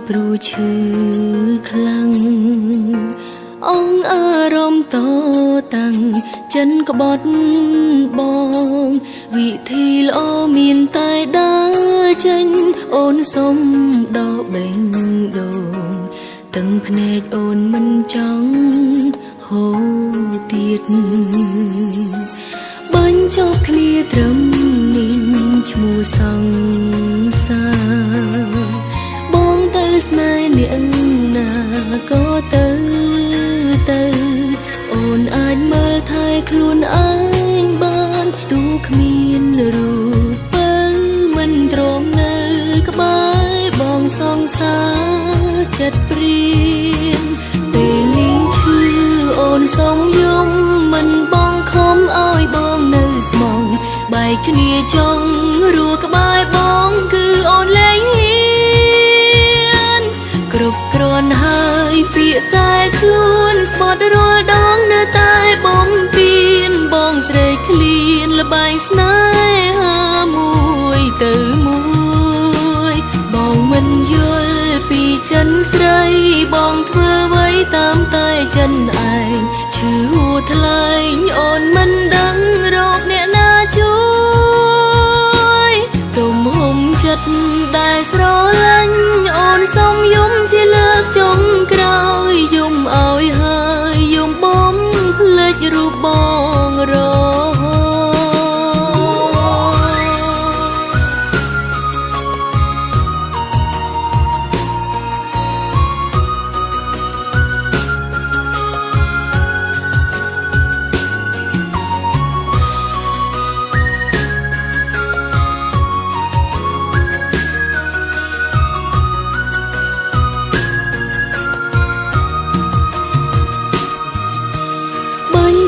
ព្រោះឈឺខ្លាំងអងអារម្មណ៍តតាំងចិនក្បត់បងវិធីល្អមានតែដើរចេញអូនសុំដកបេងដូងទាំងភ្នែកអូនមិនចង់ហូរទៀតបាញ់ចប់គ្នាត្រឹមនេះឈ្មោះសង្សារបងទៅស្នេហ៍អ្នកណាក៏ទៅអូនអាចមើលថែខ្លួនឯងបានទូគ្មានរូបបើមិនទ្រាំនៅក្បែរបងសង្សារចិត្តព្រៀងពេលនេះឈឺអូនសុំយំមិនបងខំឲ្យបងនៅស្មងបែកគ្នាចង់រੂក្បែរបងគឺអូនលែងហ៊ានគ្រប់គ្រាន់ហើយពាក្យតែខ្លួនស្បត់រាល់ដងនៅតែបំពេញបងស្រេកឃ្លានល្បែងស្នេហាមួយទៅមួយបងមិនយល់ពីចិនស្រីបងធ្វើអ្វីតាមតែចិនឯងឈឺហួថ្លែងអូនមិនដឹងរកអ្នកណាជួយទុំហុំចិត្តដែលស្រឡាញ់អូនសុំយំជាលើកចុងក្រោយយំឲ្យហើយយំបំភ្លេចរូបបងរហូ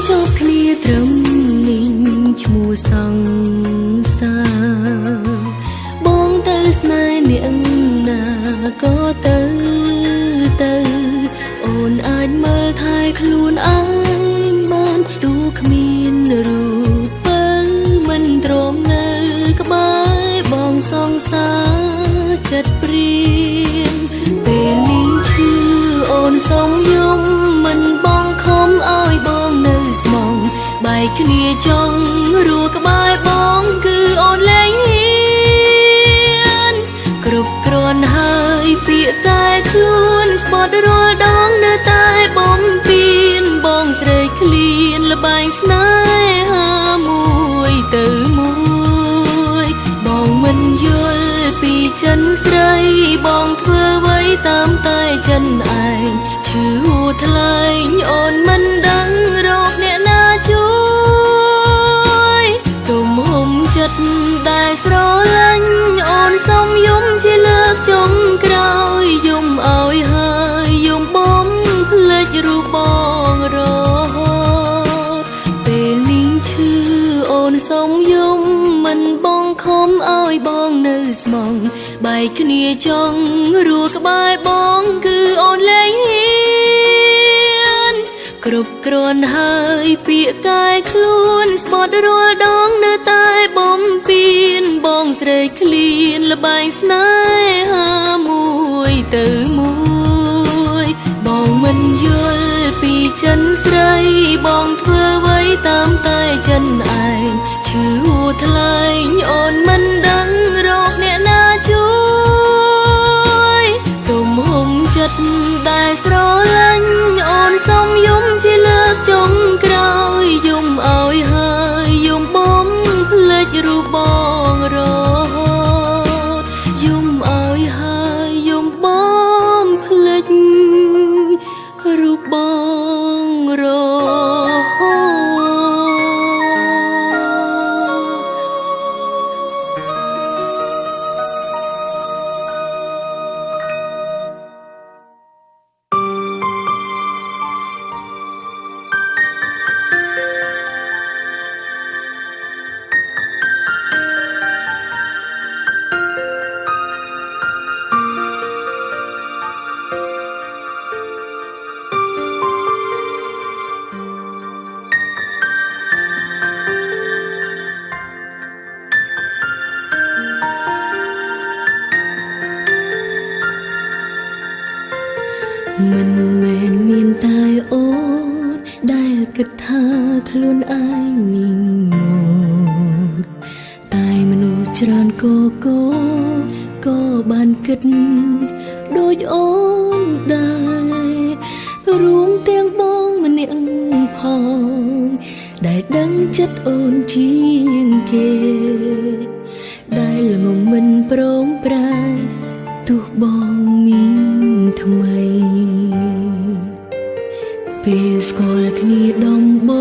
ចប់គ្នាត្រឹមនេះឈ្មោះសង្សារបងទៅស្នេហ៍អ្នកណាក៏ទៅអូនអាចមើលថែខ្លួនឯងបានទូគ្មានរូបបើមិនទ្រាំនៅក្បែរបងសង្សារចិត្តព្រៀងពេលនេះឈឺអូនសុំយំមិនបងខំឲ្យបងនៅបែកគ្នាចង់រੂក្បែរបងគឺអូនលែងហ៊ានគ្រប់គ្រាន់ហើយពាក្យតែខ្លួនស្បត់រាល់ដងនៅតែបំពេញបងស្រេកឃ្លានល្បែងស្នេហាមួយទៅមួយបងមិនយល់ពីចិនស្រីបងធ្វើអ្វីតាមតែចិនឯងឈឺហួថ្លែងអូនមិនដឹងរកអ្នកណាជួយទុំហុំចិត្តដែលស្រឡាញ់អូនសុំយំជាលើកចុងក្រោយយំឲ្យហើយយំបំភ្លេចរូបបងរហូតពេលនេះឈឺអូនសុំយំមិនបងខំឲ្យបងនៅស្មងបែកគ្នាចង់រੂក្បែរបងគឺអូនលែងហ៊ានគ្រប់គ្រាន់ហើយពាក្យតែខ្លួនស្បត់រាល់ដងនៅតែបំពេញបងស្រេកឃ្លានល្បែងស្នេហាមួយទៅមួយបងមិនយល់ពីចិនស្រីបងធ្វើអ្វីតាមតែចិនឯងឈឺហួថ្លែងអូនមិនដឹងរកអ្នកណាជួយទុំហុំចិត្តដែលស្រឡាញ់អូនសុំយំជាលើកចុងក្រោយយំឲ្យហើយយំបំភ្លេចរូបបងរហូតយំឲ្យហើយយំបំភ្លេចរូបបងរហូត មិនមែនមានតែអូនដែលគិតថាខ្លួនឯងនេះមកតែមនុស្សច្រើនក៏បានគិតដូចអូនដែររួមទាំងបងម្នាក់ផងដែលដឹងចិត្តអូនជាងគេដែលល្ងងមិនព្រមប្រែទោះបងមានថ្មីពេលស្គាល់គ្នាដំប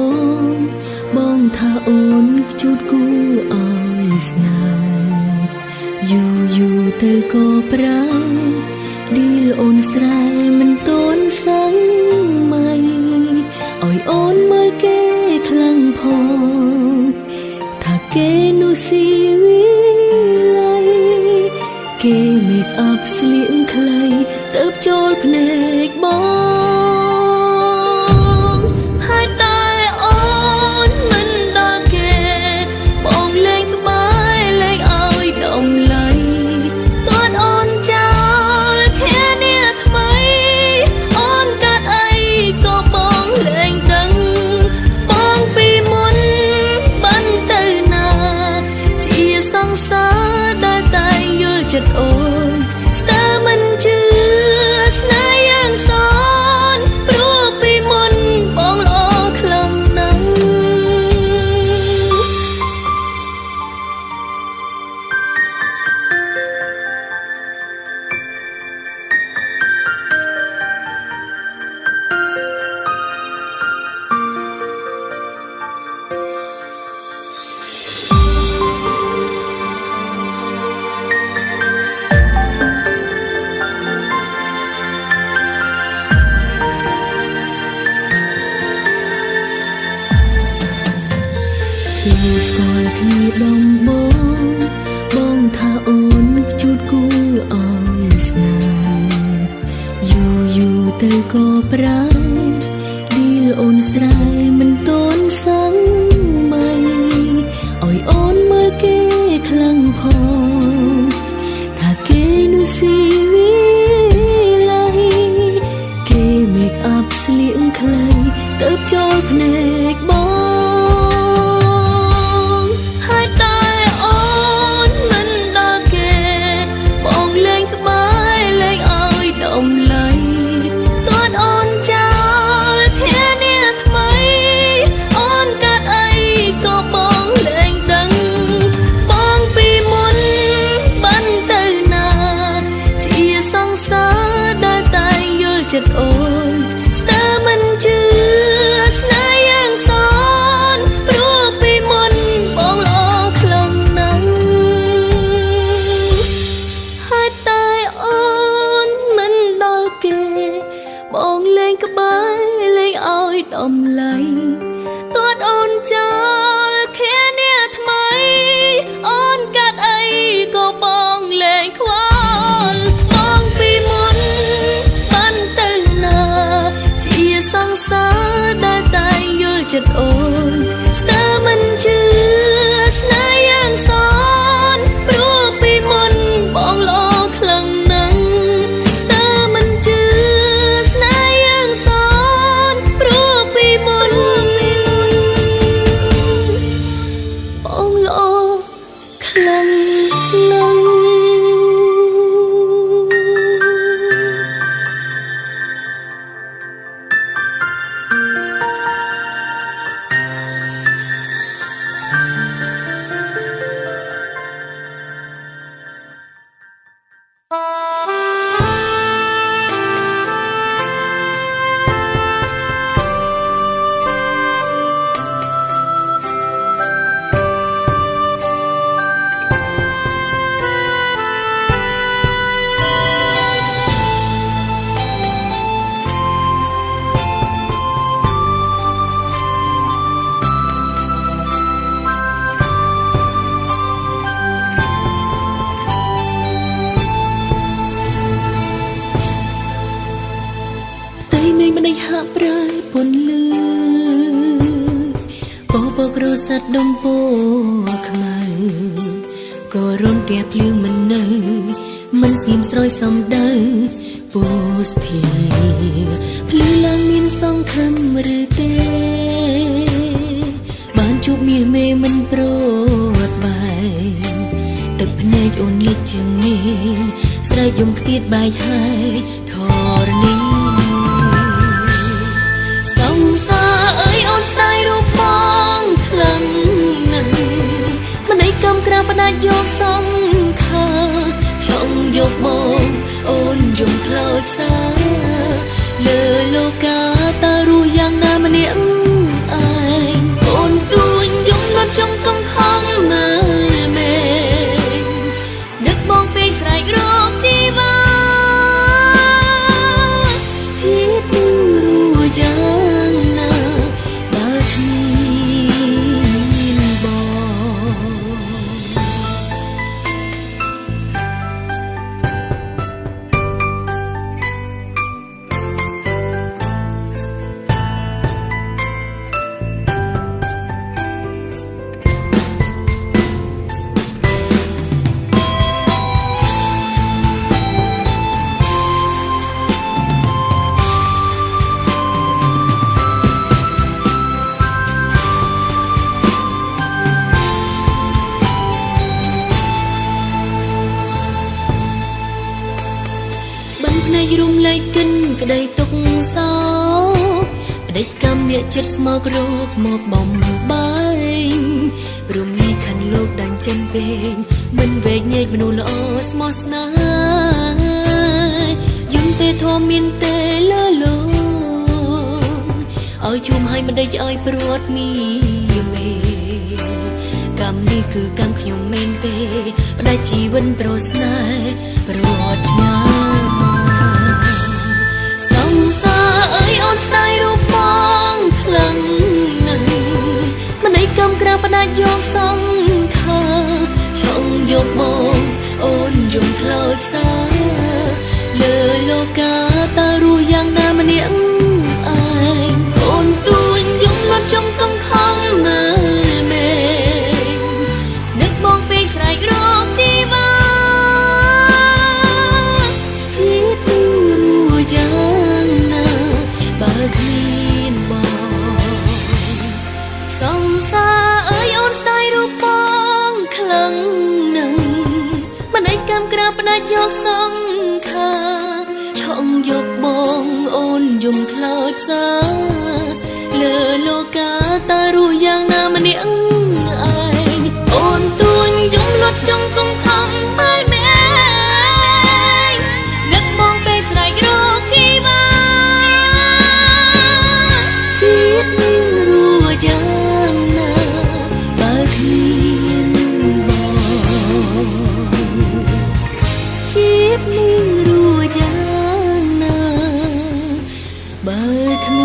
ងថាអូនខ្ជូតគួរឲ្យស្នេហ៍យូរទៅក៏ប្រែឌីលអូនស្រែមិនតន់សឹងម៉ៃឲ្យអូនមើលគេខ្លាំងផងថាគេនោះស៊ីវិល័យគេមេកអប់ស្លៀកខ្លីទៅចូលភ្នែកបងហើយតែអូនមិនដល់គេបងលេងក្បែរលេងឲ្យដំឡៃតើអូនចោលគ្នានេះថ្មីអូនកាត់អីក៏បងលេងដឹងបងពីមុនបានទៅណាជាសង្សារដែលតែយល់ចិត្តអូនស្ទើរមិនជឿស្នេហ៍យ៉ាងសនព្រោះពីមុនបងល្អខ្លាំងណាស់ស្គាល់គ្នាដំបងថាអូនខ្ជូតគួរឲ្យស្នេហ៍យូរទៅក៏ប្រែឌីលអូនស្រែមិនតន់សឹងម៉ៃឲ្យអូនមើលគេខ្លាំងផងថាគេនោះស៊ីវិល័យគេមេកអប់ស្លៀកខ្លីទៅចូលភ្នែកបងចិត្តអូនស្ទើរមិនជឿស្នេហ៍យ៉ាងសនព្រោះពីមុនបងល្អខ្លាំងណាស់ហើយតែអូនមិនដល់គេបងលេងក្បែរលេងឲ្យដំឡៃតើអូនចោលគ្នានេះថ្មីអូនកាត់អីក៏បងលេងខ្វល់បងពីមុនសង្សារដែលតែយល់ចិត្តអូនស្ទើរមិនជឿស្នេហ៍យ៉ាងសនព្រោះពីមុនបងល្អខ្លាំងណាស់ស្ទើរមិនជឿស្នេហ៍យ៉ាងសនព្រោះពីមុនបងល្អខ្លាំងណាស់ហាក់ប្រែពន្លឺបបក្រសាត់ដុំពោខ្មៅក៏រនតែភ្លៀងមិននៅមិនស្ងៀមស្រោយសំដៅ ពោស្ធាភ្លឺឡើងមានសង្ឃឹមឬទេបានជួបមាសមេមិនប្រត់បែកទឹកភ្នែកអូនលិចជាងនេះស្រែកយំខ្ទាតបែកហើយធរណីសង្សារអើយអូនស្ដាយរូបបងខ្លាំងណាស់មិនឲ្យកំក្រាបដាច់យកសង្ខាចង់យកមកអូនយំខ្លោចសាលើលោកាតាรู้យ៉ាងណាម្នាក់ឯងអូនទួញយំលត់ចង់កង្ខំមើលមេនឹកបងពេកស្រែករកជីវ៉ាជាតិรู้យ៉ាងណាបើគ្មានបងភ្នែករុំលែកកិនក្តីទុកសោក្តីកម្មអ្នកចិត្តស្មោករកមកបំបែងរំលីខាន់លោកដាច់ចិនពេកមិនវែកញែកមនុស្សល្អស្មោះស្នេហ៍យំទេធំមានទេលើលោកឲ្យជុំឲ្យមិនដេចឲ្យព្រួតមីមេកម្មនេះគឺកម្មខ្ញុំមែនទេផ្ដាច់ជីវិតប្រស្នេហ៍ប្រត់ញ៉ាអើយអូនស្ដាយរូបបងខ្លាំងណាស់មិនឲ្យកំក្រាបដាច់យកសង្ខាចង់យកមកអូនយំខ្លោចសាលើលោកាតាรู้យ៉ាងណាម្នាក់ឯងអូនទួញយំលត់ចង់កង្ខំមើលមេនឹកបងពេកស្រែករកជីវ៉ាជាតិรู้យ៉ាងណាបើគ្មានបងសង្សារអើយអូនស្ដាយរូបបងខ្លាំងណាស់មិនឲ្យកម្មក្រាបផ្ដាច់យកសង្ខាឆក់យកបងអូនយំខ្លោចសាលើលោកាតាรู้យ៉ាងណាម្នាក់ឯងអូនទួញយំលត់ចង់កង្ខំបែកមេនឹកបងពេកស្រែករកជីវ៉ាជាតិនឹងรู้យ៉ាងណាបើគ្មានបងជាតិនឹងรู้យ៉ាងណាបើគ្មា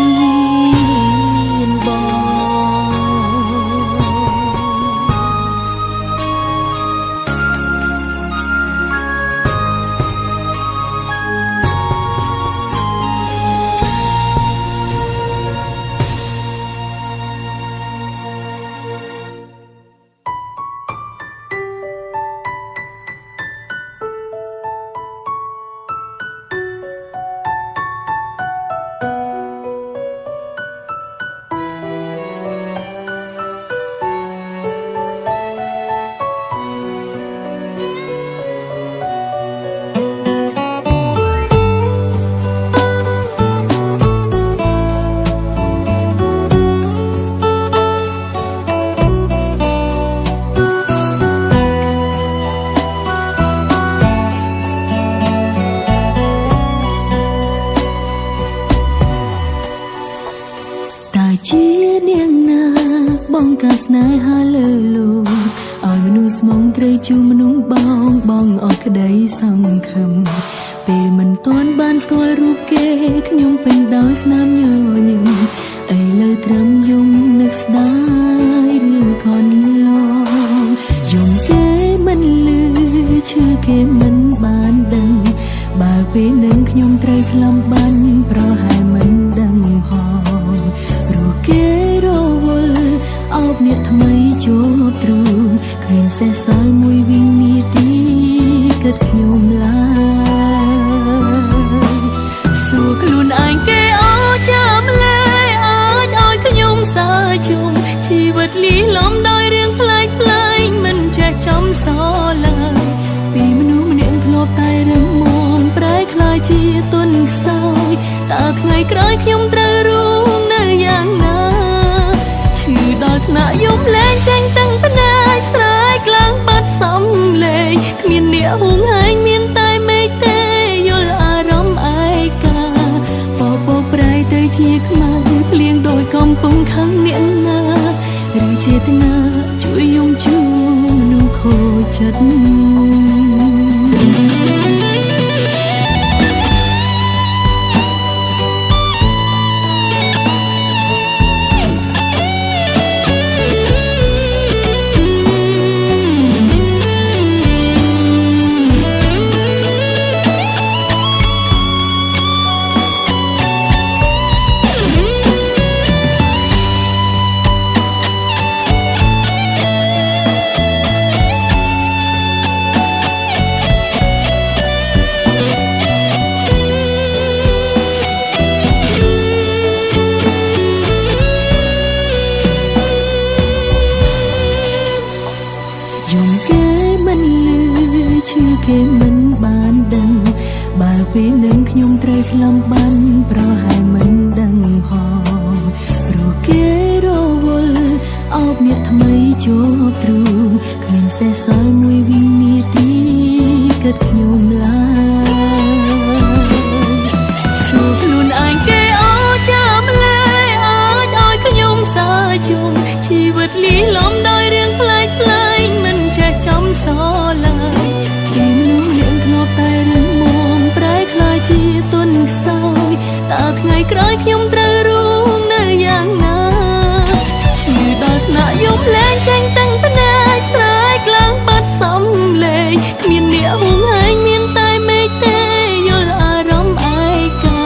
នបង ការស្នេហាលើលោកឲ្យមនុស្សស្មងត្រូវជួមនុស្សបងអស់ក្តីសង្ឃឹមពេលមិនទាន់បានស្គាល់រូបគេខ្ញុំពេញដោយស្នាមញញឹមឥឡូវត្រឹមយំនឹកស្ដាយរឿងខនឡងយំគេមិនលឺឈឺគេមិនបានដឹងបើពេលនឹងខ្ញុំត្រូវស្លាប់បាញ់ប្រហែលមិនដឹងផងព្រោះគេរវល់អោបអ្នកថ្មីជួបទ្រូងគ្មានសេះសល់មួយវិនាទីគិតខ្ញុំឡើយ ទុនខ្សោយតើថ្ងៃក្រោយខ្ញុំត្រូវរស់នៅយ៉ាងណាឈឺដល់ថ្នាក់យំលែងចេញទាំងភ្នែកស្រែកឡើងបាត់សំលេងគ្មានអ្នកហួងហែងមានតែមេឃទេយល់អារម្មណ៍ឯកាបបោប្រៃទៅជាខ្មៅភ្លៀងដោយកំពុងខឹងអ្នកណាឬចេតនាជួយយំជួមនុស្សខូចចិត្តគេមិនបានដឹងបើពេលនឹងខ្ញុំត្រូវស្លាប់បានប្រហែលមិនដឹងផងព្រោះគេរវល់អោបអ្នកថ្មីជាប់ទ្រូងគ្មានសេះសល់មួយវិនាទីគិតខ្ញុំឡើយសួរខ្លួនឯងគេអោចាំលែអាចឲ្យខ្ញុំសាយំជីវិតលីលំដោយរឿងផ្លែកផ្លែកមិនចេះចំសឡើយតែរឿងមុំប្រែខ្លាយជាទុនខ្សោយតើថ្ងៃក្រោយខ្ញុំត្រូវរស់នៅយ៉ាងណាឈឺដល់ថ្នាក់យំលែងចេញទាំងភ្នែកស្រែកឡើងបាត់សំលេងគ្មានអ្នកហួងហែងមានតែមេឃទេយល់អារម្មណ៍ឯកា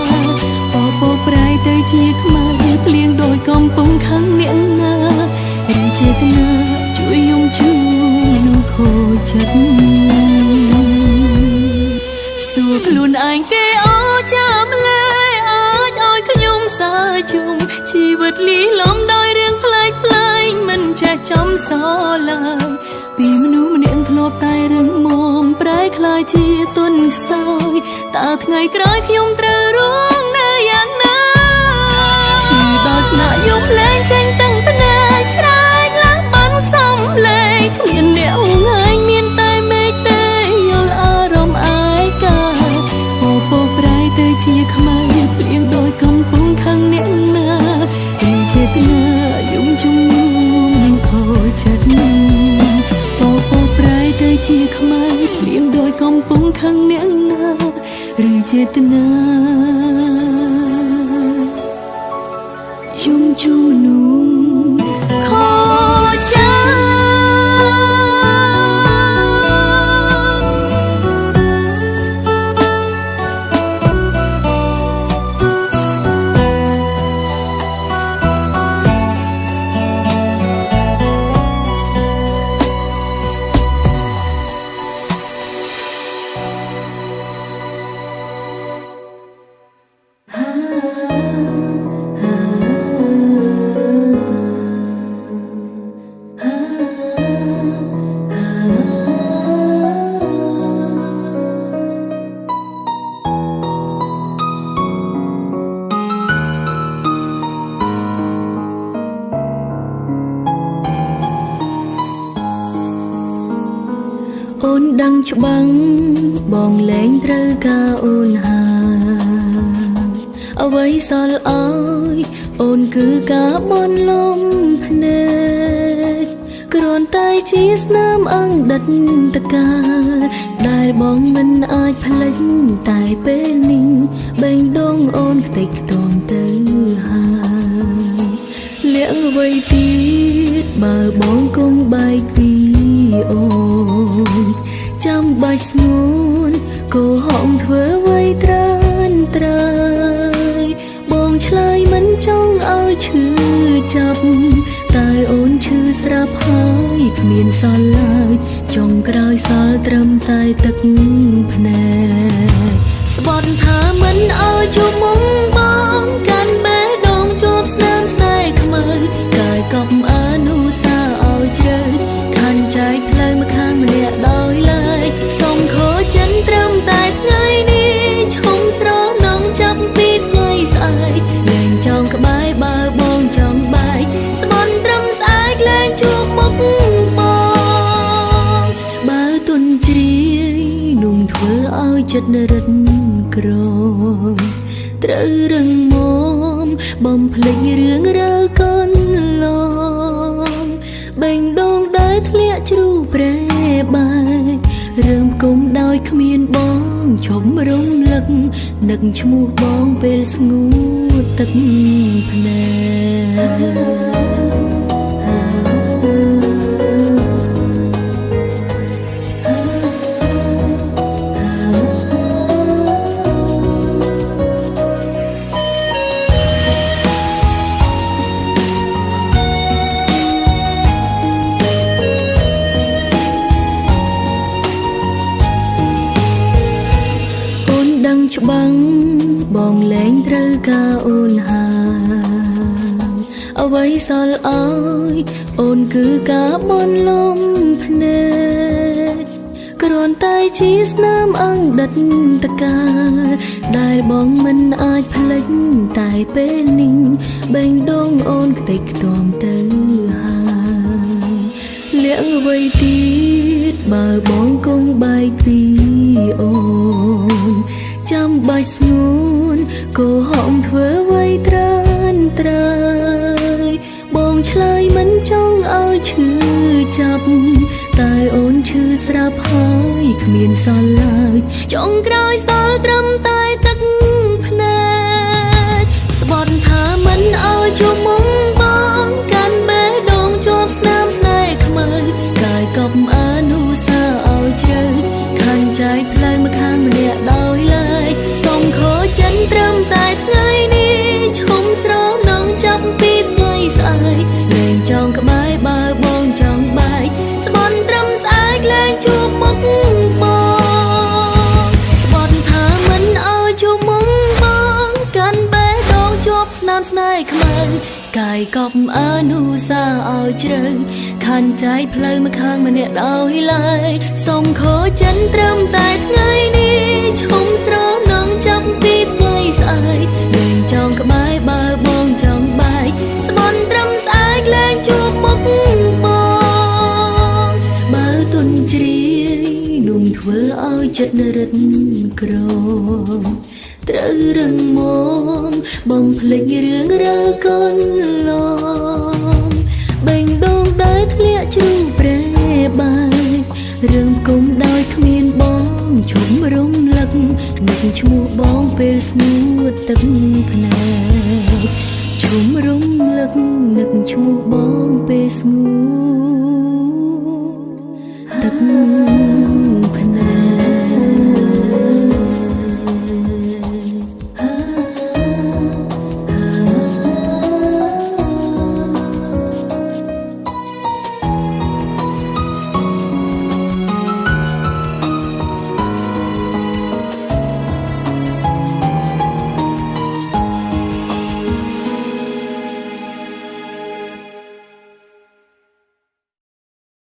បបោប្រៃទៅជាខ្មៅភ្លៀងដោយកំពុងខឹងអ្នកណាឬចេតនាជួយយំជួមនុស្សខូចចិត្តខ្លួនឯងគេអោចាំលែអាចឲ្យខ្ញុំសាយំជីវិតលីលំដោយរឿងផ្លែកផ្លែកមិនចេះចំសឡើយពីមនុស្សម្នាក់ធ្លាប់តែរឹងមាំប្រែខ្លាយជាទុនខ្សោយតើថ្ងៃក្រោយខ្ញុំត្រូវរស់នៅយ៉ាងណាឈឺដល់ថ្នាក់យំលែងចេញទាំងភ្នែកស្រែកឡើងបានសំលេងគ្មានអ្នកហួងហែងមានតែមេឃទេយល់អារម្មណ៍ឯកាបោប្រៃទៅជាខ្មៅភ្លៀងដោយកំពុងខឹងអ្នកណាឬចេតនាយំជុំនឹងខូចចិត្តបោប្រៃទៅជាខ្មៅភ្លៀងដោយកំពុងខឹងអ្នកណាឬចេតនាយំជុំនឹងខូចចិត្តអូនដឹងច្បាំងបងលែងត្រូវការអូនហើយអ្វីសល់អើយអូនគឺការបន់លំភ្នែកគ្រាន់តែជាស្នាមអង្ដិតតកាលដែលបងមិនអាចផ្លេចតែពេលនេះបែងដងអូនខ្ទេចខ្ទាំទៅហើយលាក់អ្វីទៀតបើបងគង់បែកពីអូនចាំបាច់ស្ងួនកុហកធ្វើអ្វីត្រានត្រើយបងឆ្លើយមិនចង់ឲ្យឈឺចាប់តែអូនឈឺស្រាប់ហើយគ្មានសល់ឡើយចុងក្រោយសល់ត្រឹមតែទឹកភ្នែកស្បត់ថាមិនឲ្យជួបមុំបងកាន់បេះដូងជួបស្នាមស្នេហ៍ខ្មៅកាយកប់អនុសាឲ្យជ្រៅខាន់ចែកផ្លូវម្ខាងម្នាក់ដោយឡែកសុំខូចចិនត្រឹមតែថ្ងៃនេះឈុំស្រ ចិត្តរឹតក្រមត្រូវរឹងមាំបំភ្លេចរឿងរ៉ាវកន្លងបេងដូងដែលធ្លាក់ជ្រូប្រែបែករើមគុំដោយគ្មានបងឈប់រំលឹកនឹកឈ្មោះបងពេលស្ងួតទឹកភ្នែច្បាំងបងលែងត្រូវការអូនហើយអ្វីសល់អើយអូនគឺការបន់លំភ្នែកគ្រាន់តែជាស្នាមអង្ដិតតកាលដែលបងមិនអាចភ្លេចតែពេលនេះបេងដូងអូនខ្ទេចខ្ទាំទៅហើយលាក់អ្វីទៀតបើបងគង់បែកពីអូនចាំបាច់ស្ងួនកុហកធ្វើអ្វីត្រានត្រើយបងឆ្លើយមិនចង់ឲ្យឈឺចាប់តែអូនឈឺស្រាប់ហើយគ្មានសល់ឡើយចុងក្រោយសល់ត្រឹមតែទឹកភ្នែកស្បត់ថាមិនឲ្យជួបមុខបងកាន់បេះដូងជាប់ស្នាមស្នេហ៍ខ្មៅកាយកប់អនុសាឲ្យជ្រៅខាងចែកផ្លូវមកខាងម្នាក់ដោយឡើយសូមខកចិនត្រឹមតែថ្ងៃនេះឈុំស្រោមនឹងចាប់ពីថ្ងៃស្អែកលែងចង់ក្បែរបើបងចង់បែកស្បន់ត្រឹមស្អែកលែងជួបមុខបងស្បន់ថាមិនឲ្យជួបមុខបងកាន់បេះដូងជាប់ស្នាមស្នេហ៍ខ្មៅកាយកប់អនុសាឲ្យជ្រៅខានចែកផ្លូវមកខាងម្នាក់ដោយឡើយសូមខកចិនត្រឹមតែថ្ងៃនេះឈុំស្រោមនឹងចាប់ពីថ្ងៃស្អែកលែងចង់ក្បែរបើបងចង់បែកស្បន់ត្រឹមស្អែកលែងជួបមុខបងបើទុនជ្រាយนุ่มធ្វើឲ្យចិត្តរឹតក្រមត្រូវរឹងមាំបំភ្លេចរឿងរ៉ាវកន្លងបេងដូងដែលធ្លាក់ជ្រូកប្រែបែករើមគុំដោយគ្មានបងឈប់រំលឹកនឹកឈ្មោះបងពេលស្ងួតទឹកភ្នែកឈប់រំលឹកនឹកឈ្មោះបងពេលស្ងួតទឹក